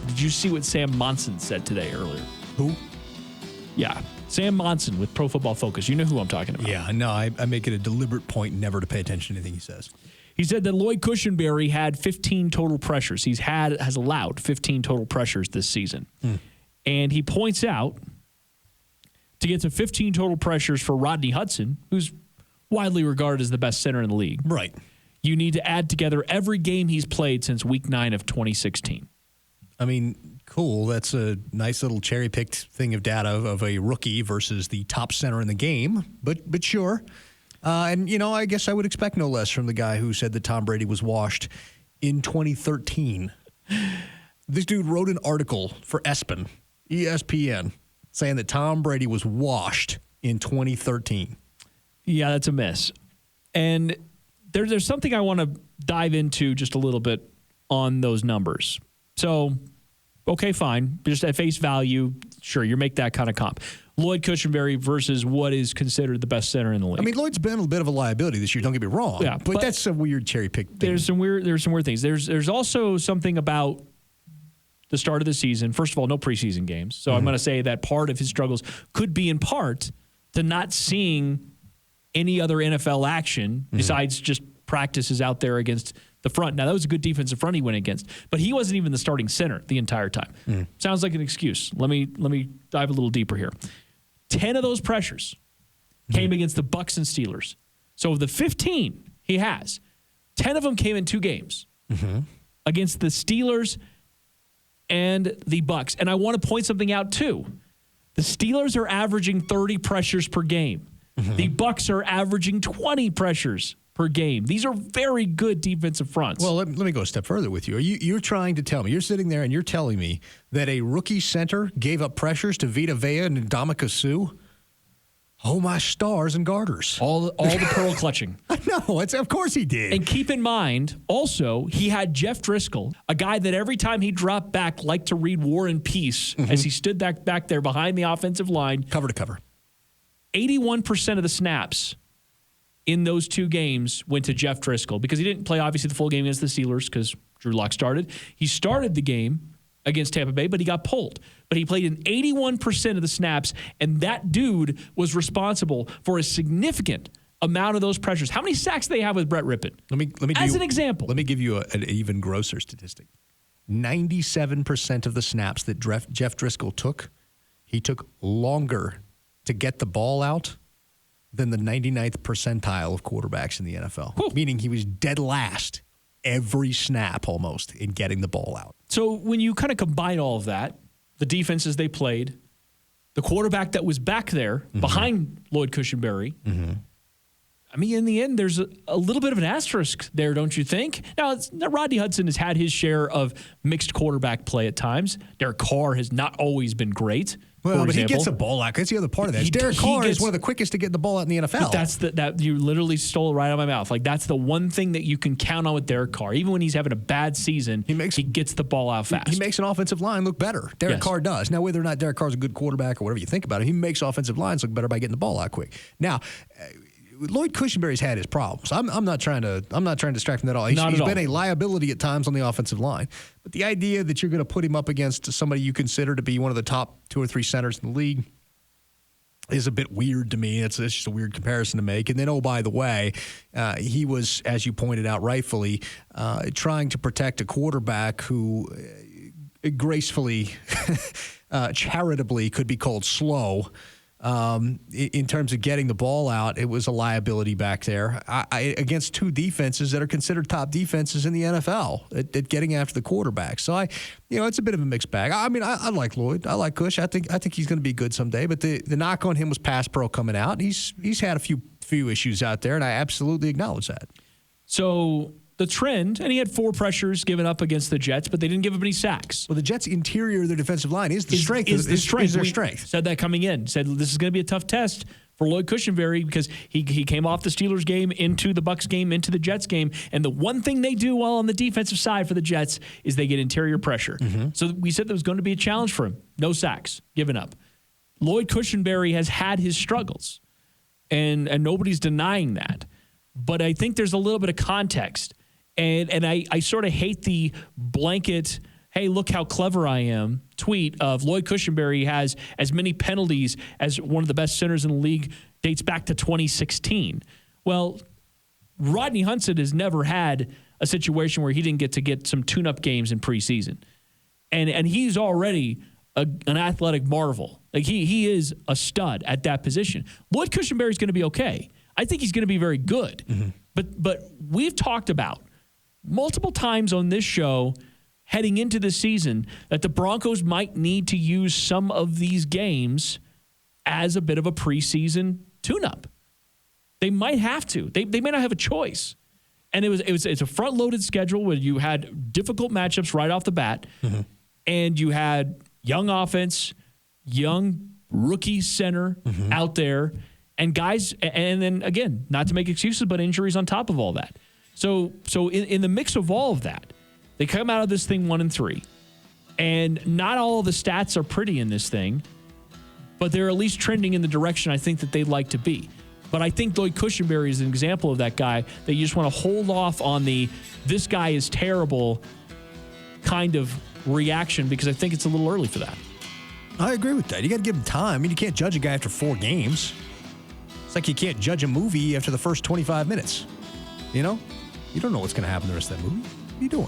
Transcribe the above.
Did you see what Sam Monson said today earlier? Who? Yeah. Sam Monson with Pro Football Focus. You know who I'm talking about. Yeah, no, I make it a deliberate point never to pay attention to anything he says. He said that Lloyd Cushenberry had 15 total pressures. Has allowed 15 total pressures this season. And he points out to get to 15 total pressures for Rodney Hudson, who's widely regarded as the best center in the league. Right. You need to add together every game he's played since week 9 of 2016. I mean, cool. That's a nice little cherry-picked thing of data of a rookie versus the top center in the game, but sure. And, I guess I would expect no less from the guy who said that Tom Brady was washed in 2013. This dude wrote an article for ESPN, saying that Tom Brady was washed in 2013. Yeah, that's a miss. And there's something I want to dive into just a little bit on those numbers. So, okay, fine. Just at face value, sure, you make that kind of comp. Lloyd Cushenberry versus what is considered the best center in the league. I mean, Lloyd's been a bit of a liability this year, don't get me wrong. Yeah, but that's a weird cherry pick thing. There's some weird things. There's also something about the start of the season. First of all, no preseason games. So I'm going to say that part of his struggles could be in part to not seeing any other NFL action besides just practices out there against the front. Now, that was a good defensive front he went against, but he wasn't even the starting center the entire time. Sounds like an excuse. Let me dive a little deeper here. 10 of those pressures came against the Bucs and Steelers. So of the 15 he has, 10 of them came in 2 games against the Steelers and the Bucs. And I want to point something out too. The Steelers are averaging 30 pressures per game. The Bucs are averaging 20 pressures per game. These are very good defensive fronts. Well, let me go a step further with you. You're trying to tell me, you're sitting there and you're telling me that a rookie center gave up pressures to Vita Vea and Ndamukong Suh? Oh, my stars and garters. All the pearl clutching. No, of course he did. And keep in mind, also, he had Jeff Driscoll, a guy that every time he dropped back liked to read War and Peace as he stood back there behind the offensive line. Cover to cover. 81% of the snaps in those 2 games went to Jeff Driscoll because he didn't play, obviously, the full game against the Steelers because Drew Lock started. He started the game against Tampa Bay, but he got pulled. But he played in 81% of the snaps, and that dude was responsible for a significant amount of those pressures. How many sacks do they have with Brett Rippon? Let me As an example. Let me give you an even grosser statistic. 97% of the snaps that Jeff Driscoll took, he took longer to get the ball out than the 99th percentile of quarterbacks in the NFL. Whew. Meaning he was dead last every snap almost in getting the ball out. So when you kind of combine all of that, the defenses they played, the quarterback that was back there behind Lloyd Cushenberry, I mean, in the end, there's a little bit of an asterisk there, don't you think? Now, Rodney Hudson has had his share of mixed quarterback play at times. Derek Carr has not always been great. Well, but he gets the ball out. That's the other part of that. Derek Carr is one of the quickest to get the ball out in the NFL. That you literally stole it right out of my mouth. Like, that's the one thing that you can count on with Derek Carr. Even when he's having a bad season, he gets the ball out fast. He makes an offensive line look better. Derek Carr does. Now, whether or not Derek Carr's a good quarterback or whatever you think about it, he makes offensive lines look better by getting the ball out quick. Now, Lloyd Cushenberry's had his problems. I'm not trying to distract from that at all. He's been a liability at times on the offensive line. But the idea that you're going to put him up against somebody you consider to be one of the top 2 or 3 centers in the league is a bit weird to me. It's just a weird comparison to make. And then, oh, by the way, he was, as you pointed out rightfully, trying to protect a quarterback who gracefully, charitably could be called slow. In terms of getting the ball out, it was a liability back there against 2 defenses that are considered top defenses in the NFL at getting after the quarterback. So it's a bit of a mixed bag. I mean, I like Lloyd. I like Cush. I think he's going to be good someday. But the knock on him was pass pro coming out. He's had a few issues out there, and I absolutely acknowledge that. So the trend, and he had 4 pressures given up against the Jets, but they didn't give up any sacks. Well, the Jets' interior of their defensive line is their strength. Said that coming in. Said this is going to be a tough test for Lloyd Cushenberry because he came off the Steelers game into the Bucs game, into the Jets game, and the one thing they do well on the defensive side for the Jets is they get interior pressure. So we said there was going to be a challenge for him. No sacks given up. Lloyd Cushenberry has had his struggles, and nobody's denying that. But I think there's a little bit of context. And I sort of hate the blanket, hey, look how clever I am tweet of Lloyd Cushenberry has as many penalties as one of the best centers in the league dates back to 2016. Well, Rodney Hudson has never had a situation where he didn't get some tune-up games in preseason. And he's already an athletic marvel. Like he is a stud at that position. Lloyd Cushenberry is going to be okay. I think he's going to be very good. Mm-hmm. But we've talked about multiple times on this show heading into the season that the Broncos might need to use some of these games as a bit of a preseason tune-up. They might have to. They may not have a choice. And it's a front-loaded schedule where you had difficult matchups right off the bat, mm-hmm. and you had young offense, young rookie center mm-hmm. out there, and guys, and then again, not to make excuses, but injuries on top of all that. So in the mix of all of that, they come out of this thing 1-3, and not all of the stats are pretty in this thing, but they're at least trending in the direction I think that they'd like to be. But I think Lloyd Cushenberry is an example of that guy that you just want to hold off on this guy is terrible kind of reaction, because I think it's a little early for that. I agree with that. You got to give him time. I mean, you can't judge a guy after 4 games. It's like you can't judge a movie after the first 25 minutes. You know? You don't know what's going to happen the rest of that movie. What are you doing?